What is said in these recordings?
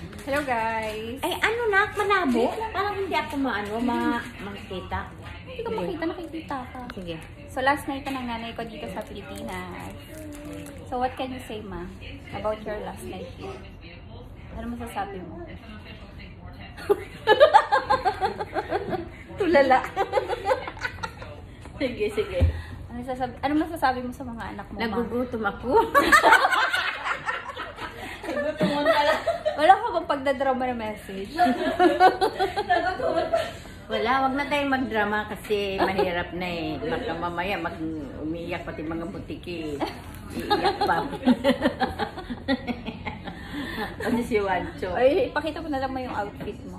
Hello guys! Ay, ano na? Malabo? Parang hindi ako makita. Hindi ko makita, nakikita ka. Sige. So last night na ng nanay ko dito sa Pilipinas. So what can you say, ma? About your last night here? Ano masasabi mo? Tulala. Sige, sige. Ano masasabi mo sa mga anak mo, ma? Nagugutom ako. Wala ka bang pagdadrama na message? Wala, wag na tayong magdrama kasi mahirap na eh. Baka mamaya umiiyak pati mga butiki. Iiyak pa. Ano si Wancho? Ay, ipakita mo na lang mo yung outfit mo.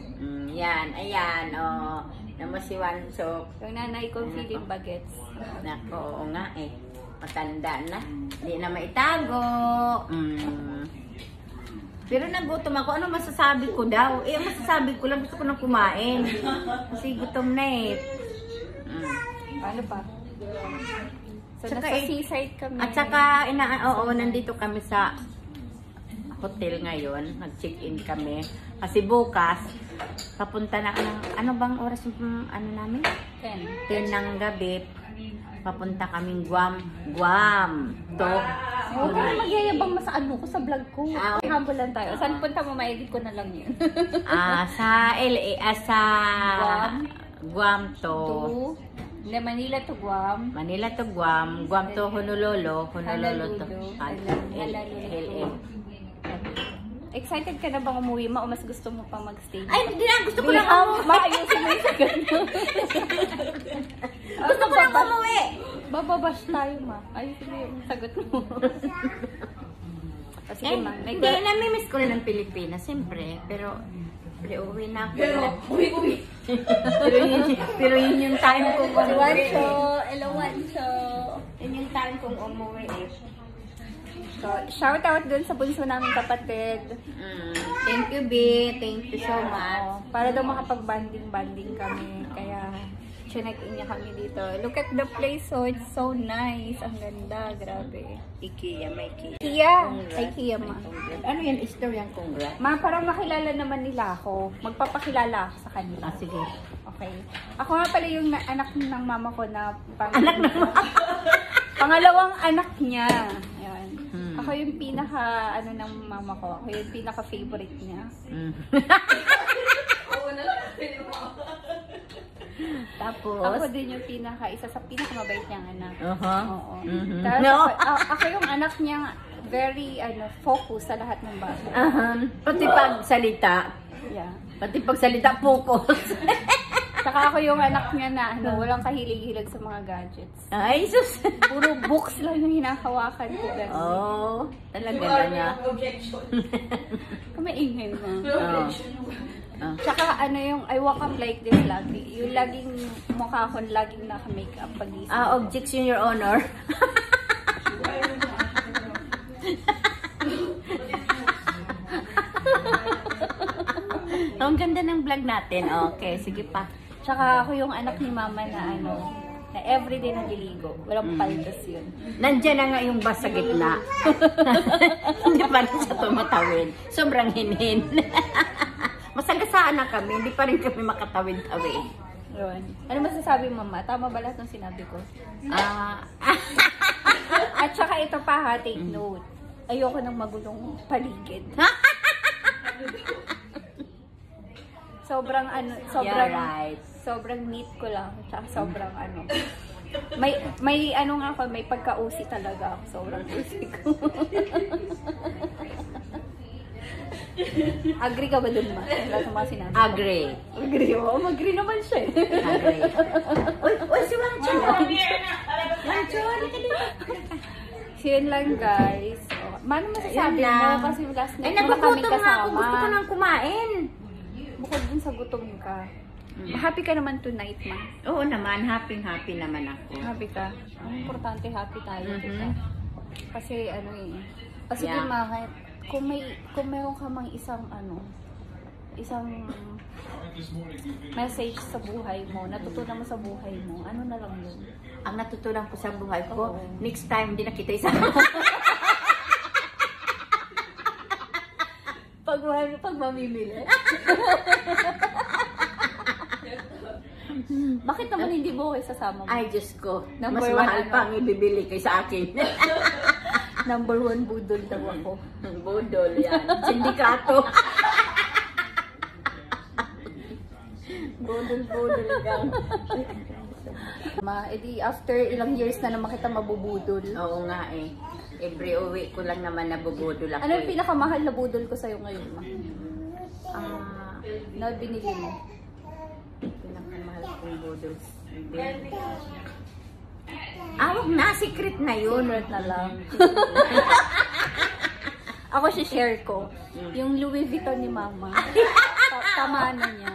Yan, ayan, oh. Naman si Wancho. Yung nanay kong feeling bagets. Nako, oo nga eh. Matanda na. Hindi na maitago. Pero nagutom ako. Ano masasabi ko daw? Eh, masasabi ko lang. Gusto ko nang kumain. Kasi gutom na eh. Paano pa? So, Tsaka nasa seaside kami. At saka, oo, nandito kami sa hotel ngayon. Nag-check-in kami. Kasi bukas, papunta na ano bang oras yung namin? 10. 10 ng gabi. Papunta kaming Guam. Guam. Huwag ka na magyayabang mo sa ano ko, sa vlog ko. Humble lang tayo. Saan punta mo? Ma-edit ko na lang yun. Sa LA, sa Guam to. Manila to Guam. Manila to Guam. Guam to Honolulu. Honolulu to LA. Excited ka na bang umuwi mo o mas gusto mo pang mag-stay? Ay, hindi na. Gusto ko lang umuwi. Maayusin mo yung sagot mo. Gusto ko lang umuwi. Bababash tayo, ma. Ayusin mo yung sagot mo. Sige, ma. Hindi, namimiss ko rin ng Pilipinas, siyempre. Pero uwi na ako. Uwi. pero yun yung time kong umuwi. Hello, Wancho. Yun yung time kong umuwi eh. So, shout out dun sa bunso namin kapatid. Thank you, B. Thank you so much. Para daw makapag-banding kami. Kaya, chinek-in niya kami dito. Look at the place, so it's so nice. Ang ganda, grabe. IKEA, may IKEA. Kia! Ay, Kia, ma. Ano yan? Istorya yung congrats? Ma, parang makilala naman nila ako. Magpapakilala ako sa kanila. Sige. Okay. Ako nga pala yung anak ng mama ko na Anak ng mama? Pangalawang anak niya. Yan. Ako yung pinaka, ng mama ko. Ako yung pinaka-favorite niya. Tapos? Ako din yung isa sa pinakamabait niyang anak. Oo. Tapos ako yung anak niyang very, focus sa lahat ng bagay. Pati pagsalita. Yeah. Pati pagsalita, focus. Saka ako yung anak niya na, walang kahilig-hilig sa mga gadgets. Ay, sus! Puro books lang yung hinahawakan ko. Talaga na. Kumaingay mo. Tsaka yung I walk up like this lagi. Yung laging mukha ko, laging naka-makeup pag-isip. Objection, Your Honor. Ang ganda ng vlog natin. Okay, sige pa. Tsaka ako yung anak ni mama na na everyday naliligo. Walang paltos yun. Nandiyan na nga yung bus sa gitna. Hindi pa rin siya tumatawid. Sobrang hinhin. Masagasaan na kami. Hindi pa rin kami makatawid-tawid. Yun. Ano masasabi, mama? Tama ba lahat ng sinabi ko? At saka ito pa ha, take note. Ayoko ng magulong paligid. Sobrang sobrang neat ko lang. Tsaka sobrang may may pagka-usi talaga ako. Sobrang usi ko. Agree ka ba dun, ma? Wala sa mga sinabi ko. Agree. Agree mo? Mag-agree naman siya. Agree. Uy, si Wancho! Wancho, So, yun lang, guys. Mano masasabi mo? Kasi last night wala kami kasama. Gusto ko nang kumain. Bukod dun sa gutom ka. Happy ka naman tonight, ma? Oo naman, happy naman ako. Happy ka? Ang importante, happy tayo, diba? Kasi kasi kung meron ka mang isang message sa buhay mo, natutunan mo sa buhay mo, ano na lang yun? Ang natutunan ko sa buhay ko, next time hindi na kita isama. Pag pag mamimili. Bakit naman hindi mo kayo sasama mo? Ay, Diyos ko. Number Mas one, mahal ano? pa ang ibibili kay sa akin. Number 1 budol daw ako. Budol yan. Sindikato. Budol kang. Edi after ilang years na naman kita mabubudol. Oo nga eh. Every uwi ko lang naman nabubudol ako. Ano yung pinakamahal na budol ko sa'yo ngayon, ma? Ah, Na binili mo? pinakamahal kong budol. Wag na. Secret na yun. Secret na lang. Ako share ko. Yung Louis Vuitton ni Mama. Tama na niya.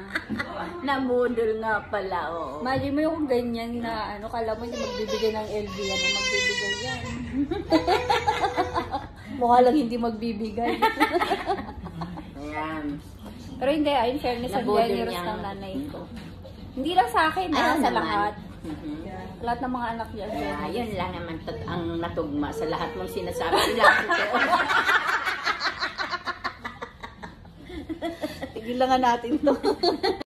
Nabudol nga pala, oo. Mali mo yung ganyan na ano, kala mo hindi magbibigay ng LV yan, magbibigay yan. Mukha lang hindi magbibigay. Ayan. Pero hindi, in fairness, ang Nabudol generous niya. ng nanay ko. Hindi lang sa akin, Ayaw sa naman. lahat. Mhm. Lahat ng mga anak niya. Yun lang naman ang natugma sa lahat mong sinasabi. Lahat ko. Tigil lang nga natin to.